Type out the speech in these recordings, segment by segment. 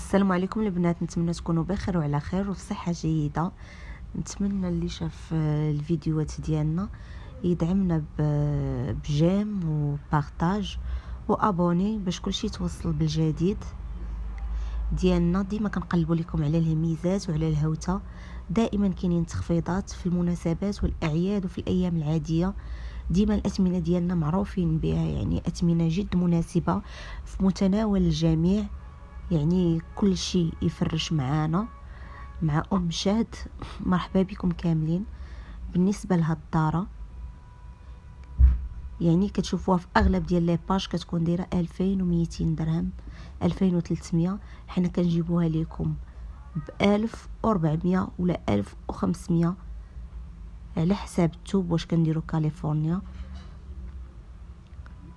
السلام عليكم البنات، نتمنى تكونوا بخير وعلى خير وفي صحه جيده. نتمنى اللي شاف الفيديوهات ديالنا يدعمنا بجيم وبارطاج وابوني باش كلشي يتوصل بالجديد ديالنا. ديما كنقلبوا لكم على الهميزات وعلى الهوته. دائما كاينين تخفيضات في المناسبات والاعياد وفي الايام العاديه. ديما الاثمنه ديالنا معروفين بها، يعني اثمنه جد مناسبه في متناول الجميع، يعني كل شيء يفرش معانا مع ام شاد. مرحبا بكم كاملين. بالنسبه لهاد الداره يعني كتشوفوها في اغلب ديال لي باج كتكون دايره 2200 درهم 2300. حنا كنجيبوها لكم ب 1400 ولا 1500 على حساب التوب واش كنديرو كاليفورنيا.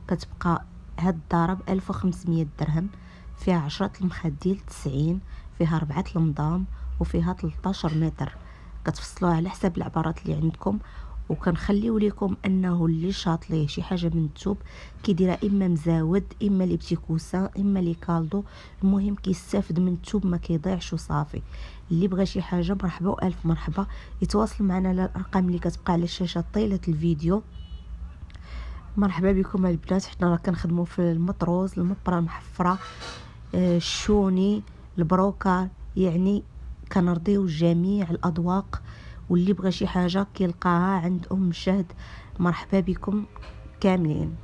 كتبقى هاد الداره ب 1500 درهم، فيها 10 المخديل 90، فيها 4 المضام وفيها 13 متر. كتفصلوها على حساب العبارات اللي عندكم، وكنخليو لكم انه اللي شاط ليه شي حاجه من التوب كيديرها اما مزاود اما لي بتي كوسان اما لي كالدو. المهم كيستافد من التوب ما كيضيعش وصافي. اللي بغى شي حاجه مرحبا والف مرحبا، يتواصل معنا على الارقام اللي كتبقى على الشاشه طيله الفيديو. مرحبا بكم البنات. حنا راه كنخدموا في المطروز، المبره المحفره، الشوني، البروكار، يعني كنرضيو جميع الاذواق. واللي بغى شي حاجه كيلقاها عند ام شهد. مرحبا بكم كاملين.